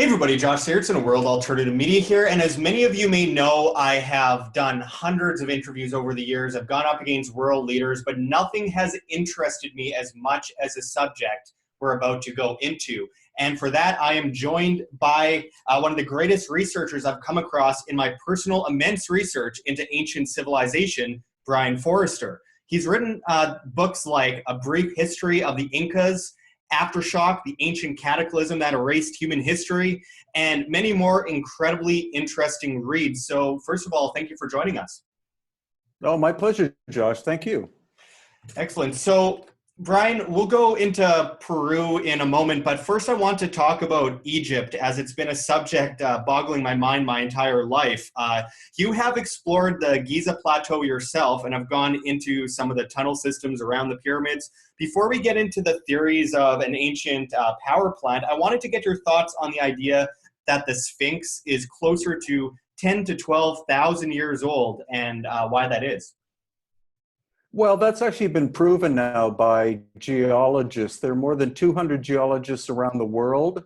Hey everybody, Josh Sigurdson of World Alternative Media here, and as many of you may know, I have done hundreds of interviews over the years. I've gone up against world leaders, but nothing has interested me as much as the subject we're about to go into. And for that, I am joined by one of the greatest researchers I've come across in my personal immense research into ancient civilization, Brien Foerster. He's written books like A Brief History of the Incas, Aftershock, the ancient cataclysm that erased human history, and many more incredibly interesting reads. So first of all, thank you for joining us. Oh, my pleasure, Josh. Thank you. Excellent. So Brien, we'll go into Peru in a moment, but first I want to talk about Egypt, as it's been a subject boggling my mind my entire life. You have explored the Giza Plateau yourself and have gone into some of the tunnel systems around the pyramids. Before we get into the theories of an ancient power plant, I wanted to get your thoughts on the idea that the Sphinx is closer to 10 to 12,000 years old and why that is. Well, that's actually been proven now by geologists. There are more than 200 geologists around the world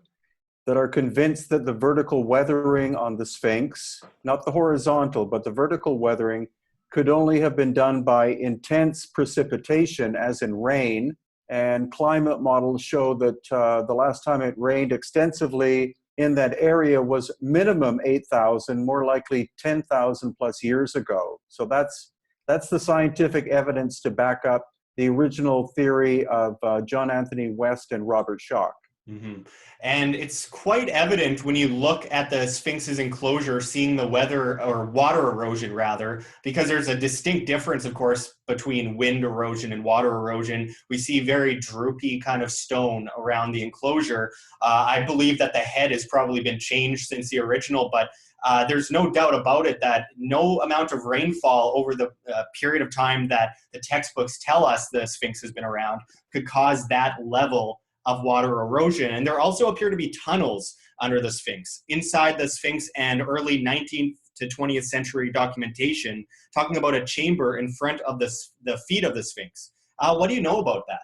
that are convinced that the vertical weathering on the Sphinx, not the horizontal, but the vertical weathering, could only have been done by intense precipitation, as in rain. And climate models show that the last time it rained extensively in that area was minimum 8,000, more likely 10,000 plus years ago. So that's the scientific evidence to back up the original theory of John Anthony West and Robert Schoch. Mm-hmm. And it's quite evident when you look at the Sphinx's enclosure, seeing the weather or water erosion rather, because there's a distinct difference, of course, between wind erosion and water erosion. We see very droopy kind of stone around the enclosure. I believe that the head has probably been changed since the original, but there's no doubt about it that no amount of rainfall over the period of time that the textbooks tell us the Sphinx has been around could cause that level of water erosion. And there also appear to be tunnels under the Sphinx, inside the Sphinx, and early 19th to 20th century documentation talking about a chamber in front of the feet of the Sphinx. What do you know about that?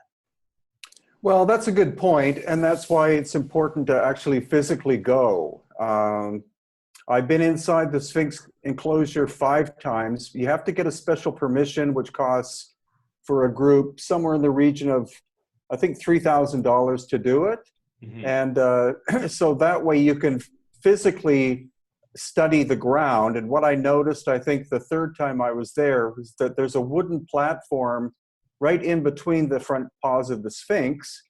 Well, that's a good point, and that's why it's important to actually physically go. I've been inside the Sphinx enclosure 5 times. You have to get a special permission, which costs for a group somewhere in the region of, I think, $3,000 to do it. Mm-hmm. And so that way you can physically study the ground. And what I noticed, I think the 3rd time I was there, was that there's a wooden platform right in between the front paws of the Sphinx.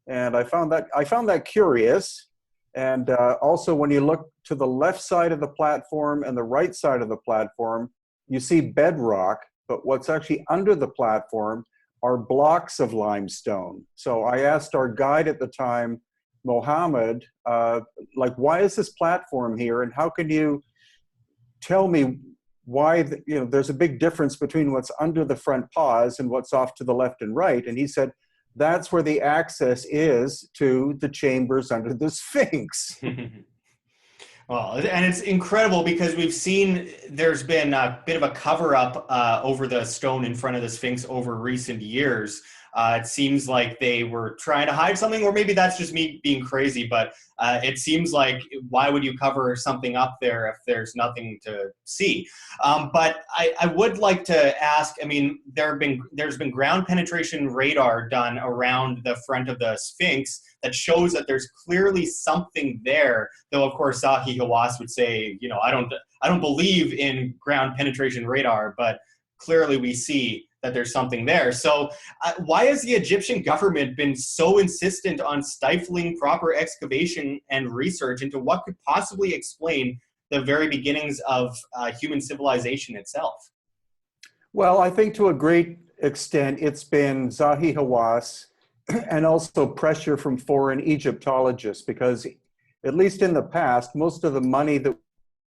And I found that curious. And also when you look to the left side of the platform and the right side of the platform, you see bedrock, but what's actually under the platform are blocks of limestone. So I asked our guide at the time, Mohammed, why is this platform here? And how can you tell me why, there's a big difference between what's under the front paws and what's off to the left and right. And he said, that's where the access is to the chambers under the Sphinx. Well, and it's incredible because we've seen there's been a bit of a cover-up over the stone in front of the Sphinx over recent years. It seems like they were trying to hide something, or maybe that's just me being crazy, but it seems like, why would you cover something up there if there's nothing to see? But I would like to ask, I mean, there's been ground penetration radar done around the front of the Sphinx that shows that there's clearly something there, though of course Zahi Hawass would say, I don't believe in ground penetration radar, but clearly we see that there's something there. So why has the Egyptian government been so insistent on stifling proper excavation and research into what could possibly explain the very beginnings of human civilization itself? Well, I think to a great extent, it's been Zahi Hawass and also pressure from foreign Egyptologists, because at least in the past, most of the money that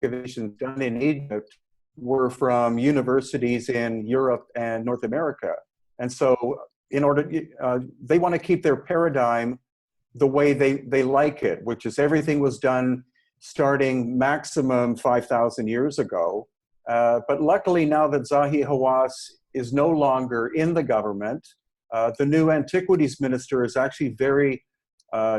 excavation done in Egypt were from universities in Europe and North America. And so in order, they want to keep their paradigm the way they like it, which is everything was done starting maximum 5,000 years ago. But luckily now that Zahi Hawass is no longer in the government, the new antiquities minister is actually very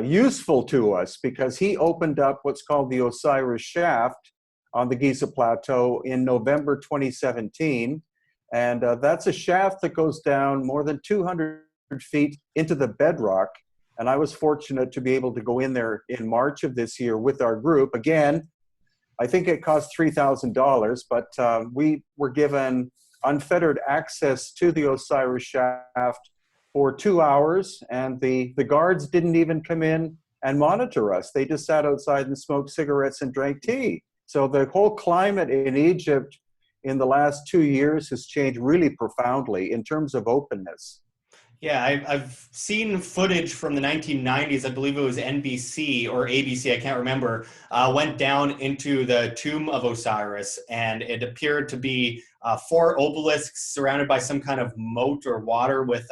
useful to us because he opened up what's called the Osiris Shaft on the Giza Plateau in November 2017. And that's a shaft that goes down more than 200 feet into the bedrock. And I was fortunate to be able to go in there in March of this year with our group. Again, I think it cost $3,000, but we were given unfettered access to the Osiris Shaft for 2 hours, and the guards didn't even come in and monitor us. They just sat outside and smoked cigarettes and drank tea. So the whole climate in Egypt in the last 2 years has changed really profoundly in terms of openness. Yeah, I've seen footage from the 1990s. I believe it was NBC or ABC, I can't remember, went down into the tomb of Osiris, and it appeared to be 4 obelisks surrounded by some kind of moat or water with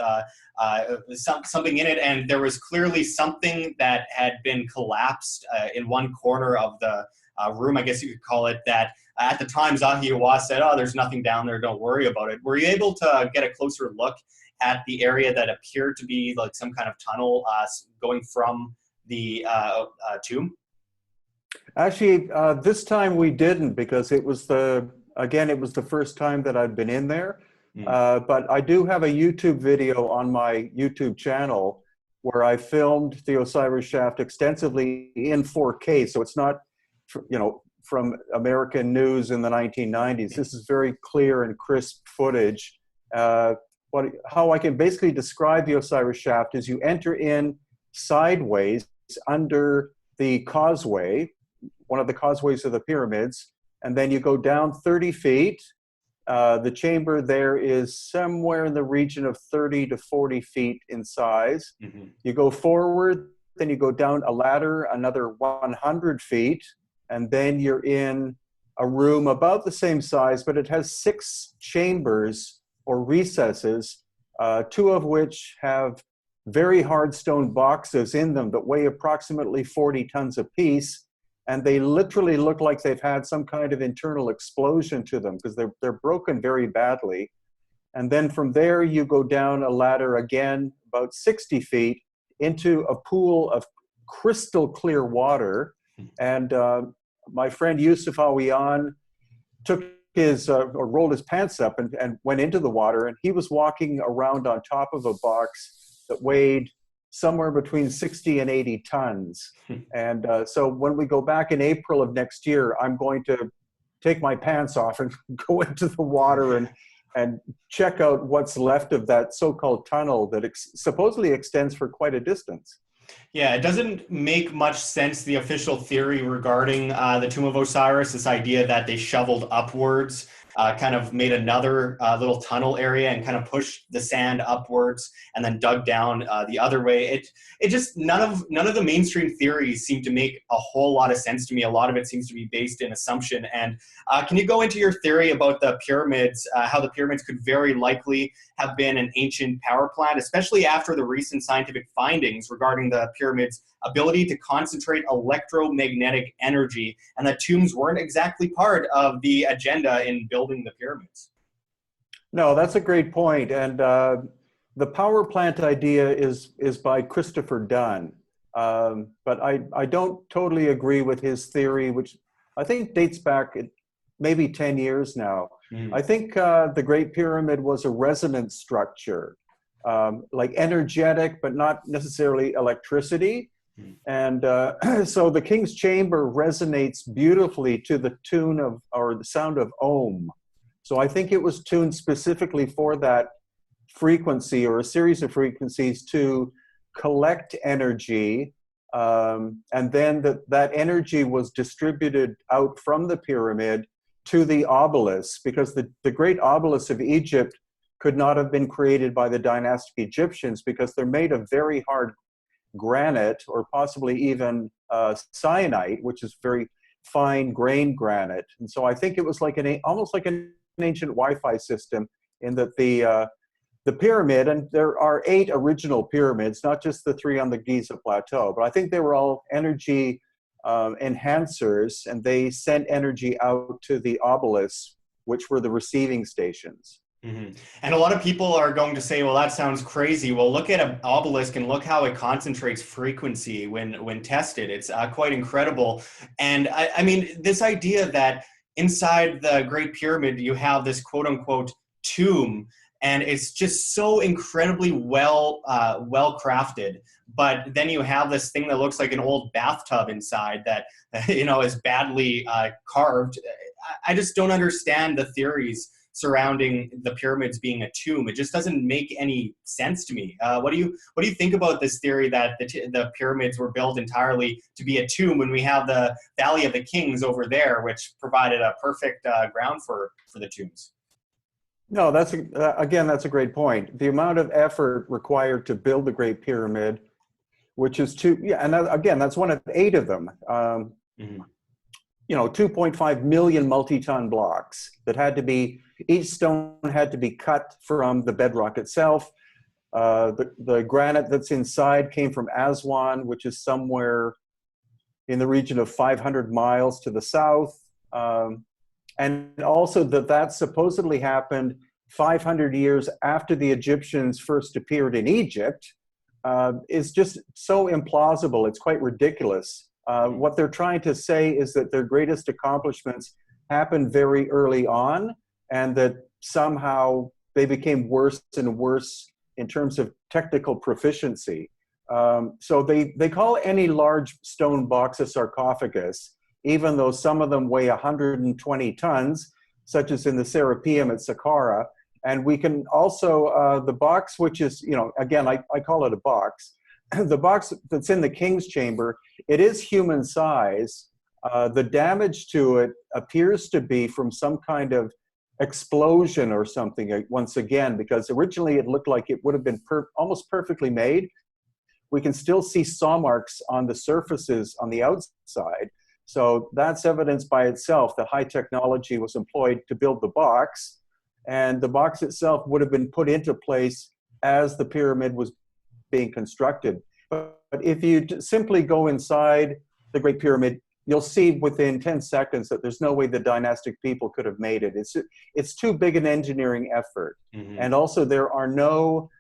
something in it. And there was clearly something that had been collapsed in one corner of the room, I guess you could call it, that at the time Zahi Hawass said, "Oh, there's nothing down there, don't worry about it." Were you able to get a closer look at the area that appeared to be like some kind of tunnel going from the tomb? Actually, this time we didn't, because it was the first time that I'd been in there. But I do have a YouTube video on my YouTube channel where I filmed the Osiris Shaft extensively in 4K. So it's not, from American news in the 1990s. This is very clear and crisp footage. How I can basically describe the Osiris Shaft is you enter in sideways under the causeway, one of the causeways of the pyramids, and then you go down 30 feet. The chamber there is somewhere in the region of 30 to 40 feet in size. Mm-hmm. You go forward, then you go down a ladder another 100 feet, and then you're in a room about the same size, but it has 6 chambers or recesses, 2 of which have very hard stone boxes in them that weigh approximately 40 tons apiece. And they literally look like they've had some kind of internal explosion to them because they're broken very badly. And then from there, you go down a ladder again, about 60 feet, into a pool of crystal clear water. And my friend Yusuf Awiyan took or rolled his pants up and went into the water, and he was walking around on top of a box that weighed somewhere between 60 and 80 tons. And so when we go back in April of next year, I'm going to take my pants off and go into the water and check out what's left of that so-called tunnel that supposedly extends for quite a distance. Yeah, it doesn't make much sense, the official theory regarding the Tomb of Osiris, this idea that they shoveled upwards, kind of made another little tunnel area and kind of pushed the sand upwards and then dug down the other way. It just, none of the mainstream theories seem to make a whole lot of sense to me. A lot of it seems to be based in assumption. And can you go into your theory about the pyramids, how the pyramids could very likely have been an ancient power plant, especially after the recent scientific findings regarding the pyramids' ability to concentrate electromagnetic energy, and that tombs weren't exactly part of the agenda in building the pyramids? No, that's a great point. And the power plant idea is by Christopher Dunn. But I don't totally agree with his theory, which I think dates back maybe 10 years now. I think the Great Pyramid was a resonance structure, like energetic, but not necessarily electricity. And so the King's Chamber resonates beautifully to the tune of, or the sound of Om. So I think it was tuned specifically for that frequency or a series of frequencies to collect energy. And then that energy was distributed out from the pyramid to the obelisks, because the great obelisks of Egypt could not have been created by the dynastic Egyptians because they're made of very hard granite, or possibly even syenite, which is very fine grained granite. And so I think it was like almost like an ancient Wi-Fi system, in that the pyramid, and there are 8 original pyramids, not just the 3 on the Giza Plateau, but I think they were all energy enhancers, and they sent energy out to the obelisks, which were the receiving stations. Mhm. And a lot of people are going to say, well, that sounds crazy. Well, look at an obelisk and look how it concentrates frequency when tested. It's quite incredible. And I mean, this idea that inside the Great Pyramid, you have this quote unquote tomb, and it's just so incredibly well crafted. But then you have this thing that looks like an old bathtub inside that, is badly carved. I just don't understand the theories surrounding the pyramids being a tomb. It just doesn't make any sense to me. What do you think about this theory that the pyramids were built entirely to be a tomb when we have the Valley of the Kings over there, which provided a perfect ground for the tombs? No, again, that's a great point. The amount of effort required to build the Great Pyramid, which is yeah, and again, that's one of 8 of them. Mhm. 2.5 million multi-ton blocks that had to be, each stone had to be cut from the bedrock itself. The granite that's inside came from Aswan, which is somewhere in the region of 500 miles to the south. And also that supposedly happened 500 years after the Egyptians first appeared in Egypt, is just so implausible. It's quite ridiculous. What they're trying to say is that their greatest accomplishments happened very early on, and that somehow they became worse and worse in terms of technical proficiency. So they call any large stone box a sarcophagus, even though some of them weigh 120 tons, such as in the Serapeum at Saqqara. And we can also, the box, which is, again, I call it a box. The box that's in the King's Chamber, it is human size. The damage to it appears to be from some kind of explosion or something, once again, because originally it looked like it would have been almost perfectly made. We can still see saw marks on the surfaces on the outside. So that's evidence by itself that high technology was employed to build the box. And the box itself would have been put into place as the pyramid was being constructed. But if you simply go inside the Great Pyramid, you'll see within 10 seconds that there's no way the dynastic people could have made it. It's too big an engineering effort. Mm-hmm. And also there are no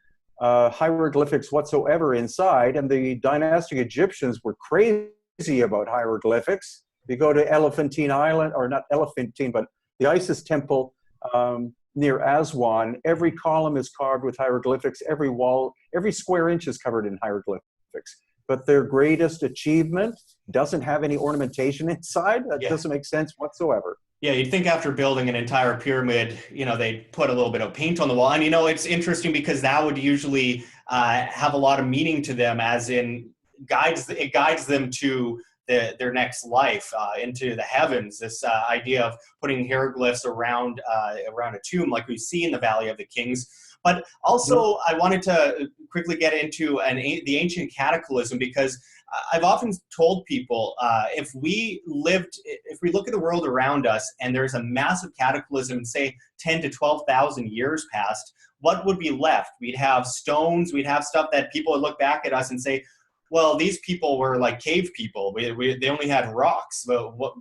hieroglyphics whatsoever inside. And the dynastic Egyptians were crazy about hieroglyphics. You go to Elephantine Island, or not Elephantine, but the Isis temple near Aswan, every column is carved with hieroglyphics, every wall, every square inch is covered in hieroglyphics. But their greatest achievement doesn't have any ornamentation inside. That doesn't make sense whatsoever. Yeah, you'd think after building an entire pyramid, they'd put a little bit of paint on the wall. And, it's interesting because that would usually have a lot of meaning to them, as in it guides them to their next life, into the heavens. This idea of putting hieroglyphs around a tomb, like we see in the Valley of the Kings. But also, I wanted to quickly get into the ancient cataclysm, because I've often told people, if we look at the world around us and there's a massive cataclysm, say 10 to 12,000 years past, what would be left? We'd have stones, we'd have stuff that people would look back at us and say, well, these people were like cave people. They only had rocks.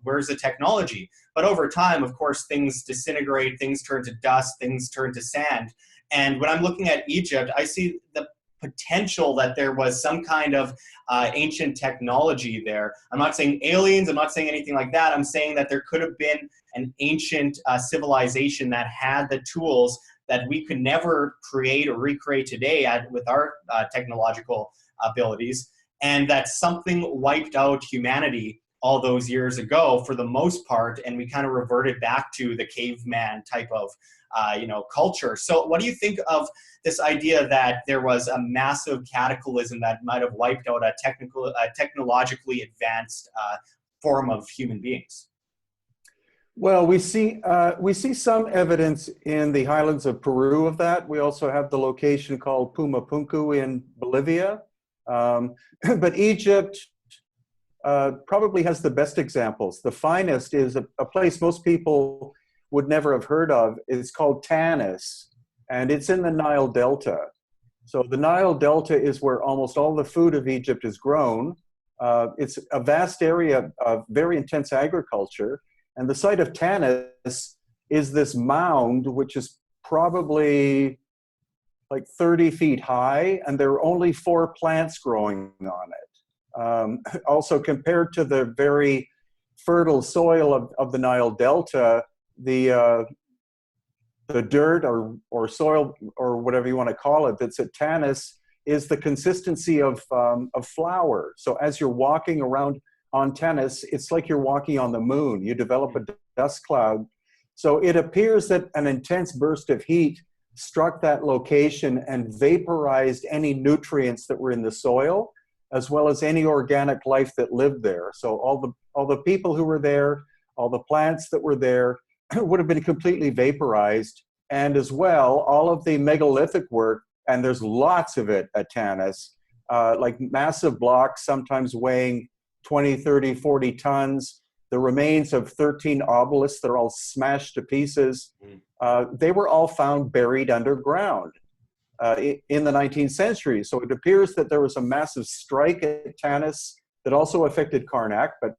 Where's the technology? But over time, of course, things disintegrate, things turn to dust, things turn to sand. And when I'm looking at Egypt, I see the potential that there was some kind of ancient technology there. I'm not saying aliens, I'm not saying anything like that. I'm saying that there could have been an ancient civilization that had the tools that we could never create or recreate today with our technological abilities, and that something wiped out humanity all those years ago for the most part, and we kind of reverted back to the caveman type of culture. So what do you think of this idea that there was a massive cataclysm that might have wiped out a technologically advanced form of human beings? Well, we see some evidence in the highlands of Peru of that. We also have the location called Pumapunku in Bolivia. But Egypt probably has the best examples. The finest is a place most people would never have heard of. It's called Tanis, and it's in the Nile Delta. So the Nile Delta is where almost all the food of Egypt is grown. It's a vast area of very intense agriculture. And the site of Tanis is this mound, which is probably like 30 feet high, and there were only 4 plants growing on it. Also, compared to the very fertile soil of the Nile Delta, the dirt or soil or whatever you want to call it that's at Tanis is the consistency of flour. So as you're walking around on Tanis, it's like you're walking on the moon. You develop a dust cloud. So it appears that an intense burst of heat struck that location and vaporized any nutrients that were in the soil, as well as any organic life that lived there. So all the people who were there, all the plants that were there would have been completely vaporized. And as well, all of the megalithic work, and there's lots of it at Tanis, like massive blocks, sometimes weighing 20, 30, 40 tons, the remains of 13 obelisks that are all smashed to pieces. They were all found buried underground in the 19th century. So it appears that there was a massive strike at Tanis that also affected Karnak, but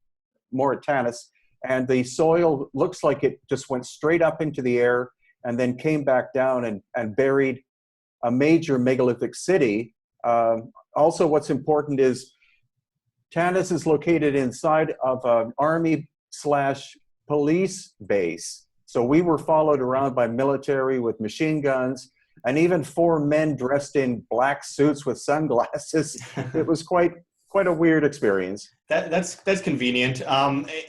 more at Tanis. And the soil looks like it just went straight up into the air and then came back down and buried a major megalithic city. Also, what's important is Tanis is located inside of an army/police base. So we were followed around by military with machine guns, and even 4 men dressed in black suits with sunglasses. It was quite a weird experience. That's convenient.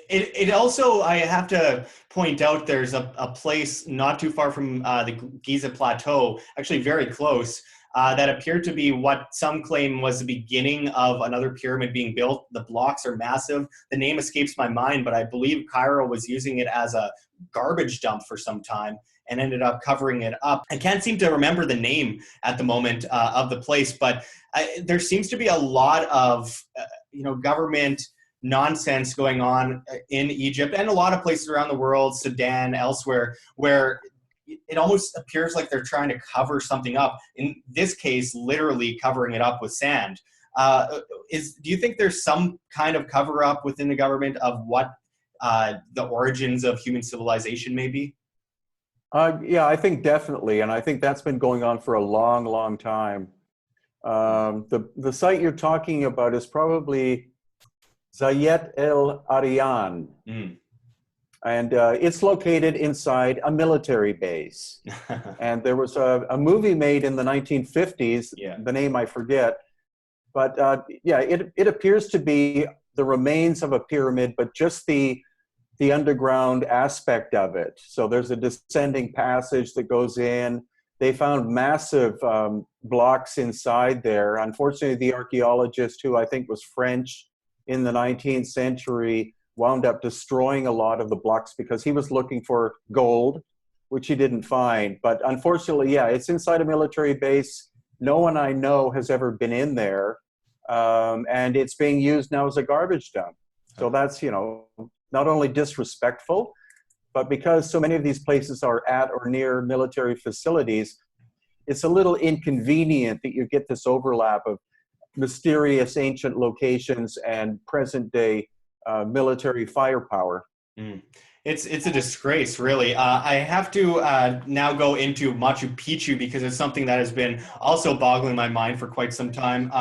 It also, I have to point out, there's a place not too far from the Giza Plateau, actually very close, that appeared to be what some claim was the beginning of another pyramid being built. The blocks are massive. The name escapes my mind, but I believe Cairo was using it as a garbage dump for some time and ended up covering it up. I can't seem to remember the name at the moment of the place, but there seems to be a lot of government nonsense going on in Egypt and a lot of places around the world, Sudan, elsewhere, where it almost appears like they're trying to cover something up. In this case, literally covering it up with sand. Do you think there's some kind of cover up within the government of what the origins of human civilization may be? Yeah, I think definitely, and I think that's been going on for a long, long time. The site you're talking about is probably Zayet El Arian, and it's located inside a military base. And there was a movie made in the 1950s, the name I forget, but it appears to be the remains of a pyramid, but just the underground aspect of it. So there's a descending passage that goes in. They found massive blocks inside there. Unfortunately, the archaeologist, who I think was French in the 19th century, wound up destroying a lot of the blocks because he was looking for gold, which he didn't find. But unfortunately, it's inside a military base. No one I know has ever been in there. And it's being used now as a garbage dump. So that's, not only disrespectful, but because so many of these places are at or near military facilities, it's a little inconvenient that you get this overlap of mysterious ancient locations and present day military firepower. It's a disgrace, really. I have to now go into Machu Picchu because it's something that has been also boggling my mind for quite some time.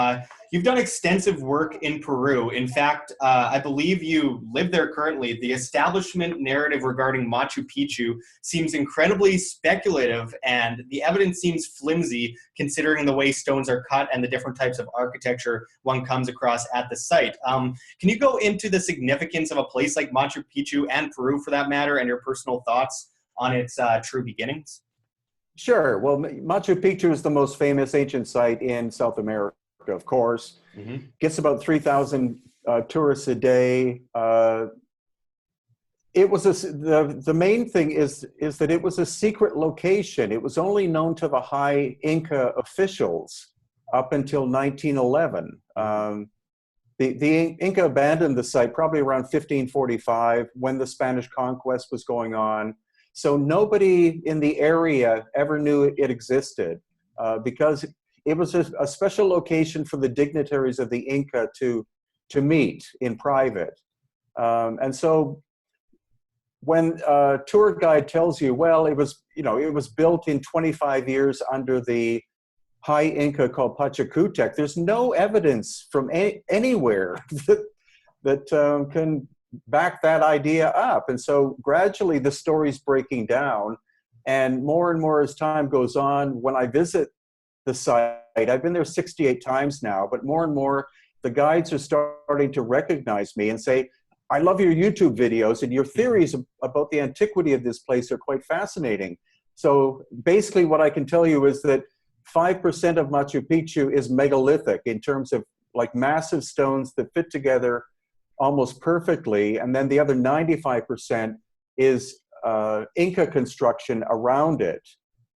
You've done extensive work in Peru. In fact, I believe you live there currently. The establishment narrative regarding Machu Picchu seems incredibly speculative, and the evidence seems flimsy considering the way stones are cut and the different types of architecture one comes across at the site. Can you go into the significance of a place like Machu Picchu and Peru, for that matter, and your personal thoughts on its true beginnings? Sure. Well, Machu Picchu is the most famous ancient site in South America, of course. Gets about 3,000 tourists a day. It was the main thing is that it was a secret location. It was only known to the high Inca officials up until 1911. The Inca abandoned the site probably around 1545 when the Spanish conquest was going on. So nobody in the area ever knew it existed because it was a special location for the dignitaries of the Inca to meet in private. And so when a tour guide tells you, well, it was, it was built in 25 years under the high Inca called Pachacutec, there's no evidence from anywhere that can back that idea up. And so gradually the story's breaking down, and more as time goes on, when I visit the site, I've been there 68 times now, but more and more the guides are starting to recognize me and say, I love your YouTube videos, and your theories about the antiquity of this place are quite fascinating. So basically what I can tell you is that 5% of Machu Picchu is megalithic in terms of like massive stones that fit together almost perfectly. And then the other 95% is Inca construction around it.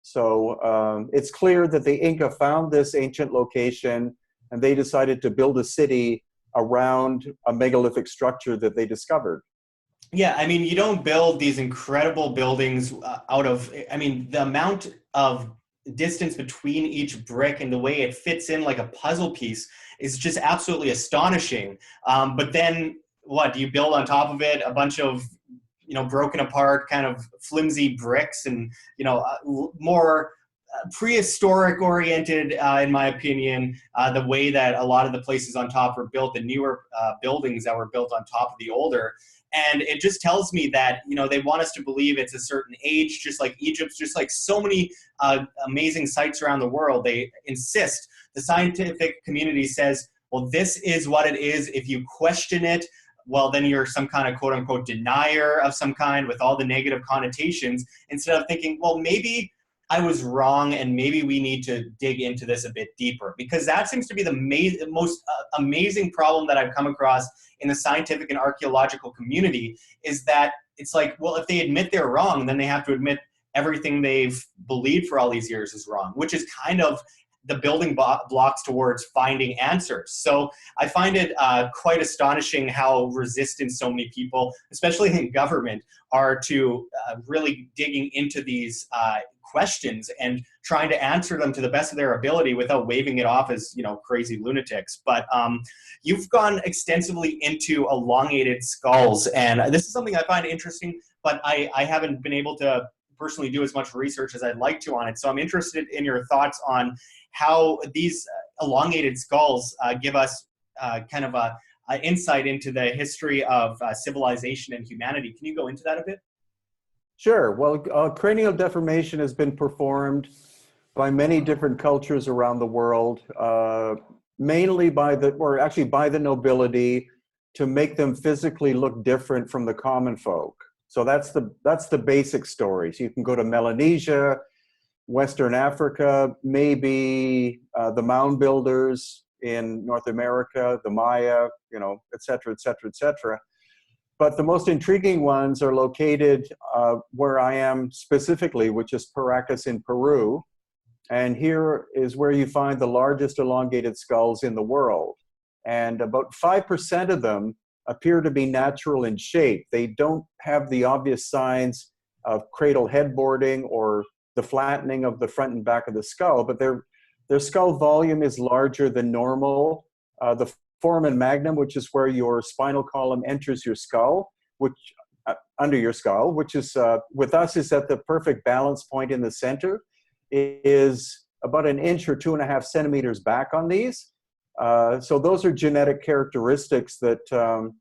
So it's clear that the Inca found this ancient location and they decided to build a city around a megalithic structure that they discovered. Yeah, I mean, you don't build these incredible buildings out of, I mean, the amount of distance between each brick and the way it fits in like a puzzle piece is just absolutely astonishing. But then what, do you build on top of it a bunch of, broken apart kind of flimsy bricks and, more prehistoric oriented, in my opinion, the way that a lot of the places on top were built, the newer buildings that were built on top of the older. And it just tells me that, they want us to believe it's a certain age, just like Egypt, just like so many amazing sites around the world. They insist, the scientific community says, well, this is what it is. If you question it, well, then you're some kind of quote unquote denier of some kind with all the negative connotations, instead of thinking, well, maybe I was wrong and maybe we need to dig into this a bit deeper, because that seems to be the most amazing problem that I've come across in the scientific and archaeological community, is that it's like, well, if they admit they're wrong, then they have to admit everything they've believed for all these years is wrong, which is kind of the building blocks towards finding answers. So I find it quite astonishing how resistant so many people, especially in government, are to really digging into these questions and trying to answer them to the best of their ability without waving it off as, crazy lunatics. But you've gone extensively into elongated skulls, and this is something I find interesting, but I haven't been able to personally do as much research as I'd like to on it. So I'm interested in your thoughts on how these elongated skulls give us kind of a insight into the history of civilization and humanity. Can you go into that a bit? Sure. Well, cranial deformation has been performed by many different cultures around the world, mainly by the nobility, to make them physically look different from the common folk. So that's the basic story. So you can go to Melanesia, Western Africa, maybe the mound builders in North America, the Maya, et cetera, et cetera, et cetera. But the most intriguing ones are located where I am specifically, which is Paracas in Peru. And here is where you find the largest elongated skulls in the world. And about 5% of them appear to be natural in shape. They don't have the obvious signs of cradle headboarding or the flattening of the front and back of the skull, but their skull volume is larger than normal. The foramen magnum, which is where your spinal column enters your skull, which under your skull, which is with us is at the perfect balance point in the center, is about an inch or 2.5 centimeters back on these. So those are genetic characteristics that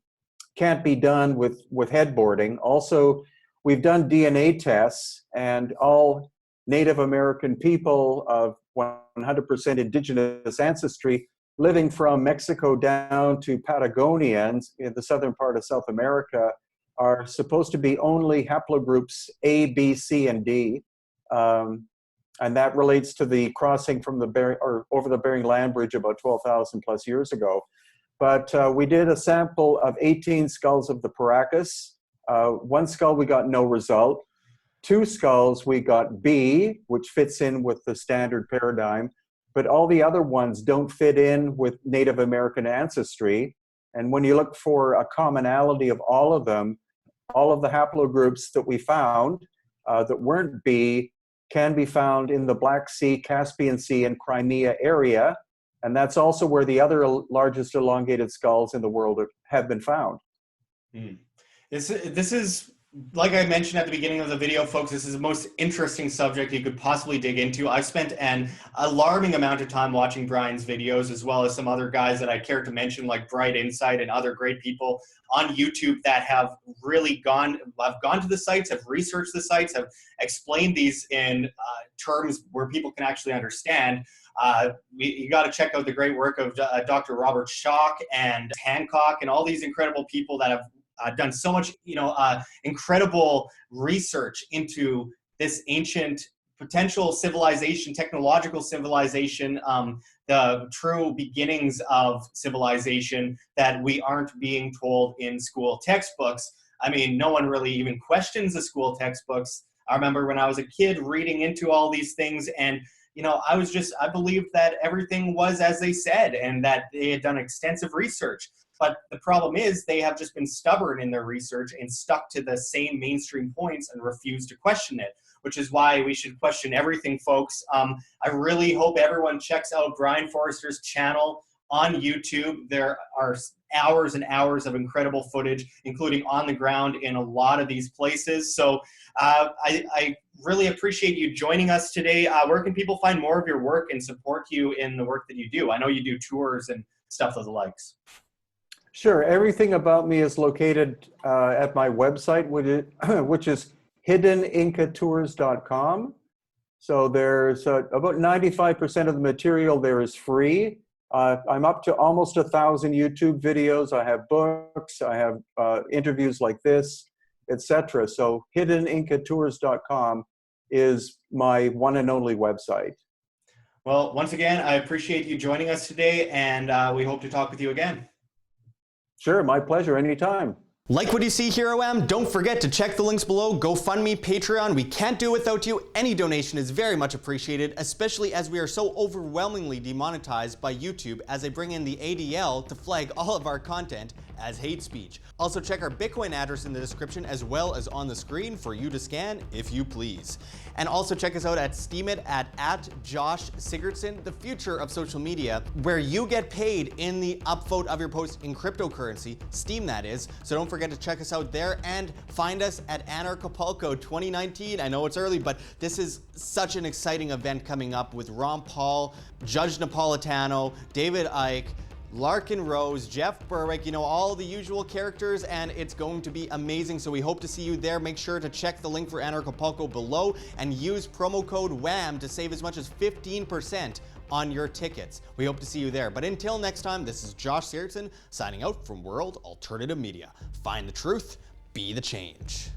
can't be done with headboarding. Also, we've done DNA tests, and all Native American people of 100% indigenous ancestry living from Mexico down to Patagonia in the southern part of South America are supposed to be only haplogroups A, B, C, and D. And that relates to the crossing from the Bering, or over the Bering Land Bridge about 12,000 plus years ago. But we did a sample of 18 skulls of the Paracas. One skull we got no result. 2 skulls we got B, which fits in with the standard paradigm, but all the other ones don't fit in with Native American ancestry. And when you look for a commonality of all of them, all of the haplogroups that we found that weren't B can be found in the Black Sea, Caspian Sea, and Crimea area. And that's also where the other largest elongated skulls in the world have been found. This is like I mentioned at the beginning of the video, folks, this is the most interesting subject you could possibly dig into. I've spent an alarming amount of time watching Brien's videos, as well as some other guys that I care to mention, like Bright Insight and other great people on YouTube that have really gone to the sites, have researched the sites, have explained these in terms where people can actually understand. You got to check out the great work of Dr. Robert Schoch and Hancock and all these incredible people that have done so much, incredible research into this ancient potential civilization, technological civilization, the true beginnings of civilization that we aren't being told in school textbooks. I mean, no one really even questions the school textbooks. I remember when I was a kid reading into all these things, and I believed that everything was as they said and that they had done extensive research. But the problem is they have just been stubborn in their research and stuck to the same mainstream points and refused to question it, which is why we should question everything, folks. I really hope everyone checks out Brien Foerster's channel on YouTube. There are hours and hours of incredible footage, including on the ground in a lot of these places. So I really appreciate you joining us today. Where can people find more of your work and support you in the work that you do? I know you do tours and stuff of the likes. Sure. Everything about me is located at my website, which is hiddenincatours.com. So there's about 95% of the material there is free. I'm up to almost 1,000 YouTube videos. I have books. I have interviews like this, etc. So hiddenincatours.com is my one and only website. Well, once again, I appreciate you joining us today, and we hope to talk with you again. Sure, my pleasure, anytime. Like what you see here, OM? Don't forget to check the links below. GoFundMe, Patreon. We can't do it without you. Any donation is very much appreciated, especially as we are so overwhelmingly demonetized by YouTube as they bring in the ADL to flag all of our content as hate speech. Also check our Bitcoin address in the description as well as on the screen for you to scan if you please. And also check us out at Steemit at Josh Sigurdson, the future of social media, where you get paid in the upvote of your post in cryptocurrency, Steem that is. So don't forget to check us out there and find us at Anarchapulco 2019. I know it's early, but this is such an exciting event coming up with Ron Paul, Judge Napolitano, David Icke, Larkin Rose, Jeff Berwick, all the usual characters, and it's going to be amazing. So we hope to see you there. Make sure to check the link for Anarchapulco below and use promo code WHAM to save as much as 15% on your tickets. We hope to see you there. But until next time, this is Josh Sigurdson signing out from World Alternative Media. Find the truth, be the change.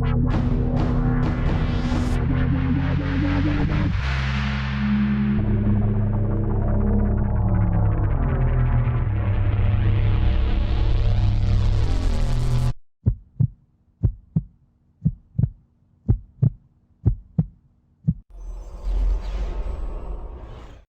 Thank you.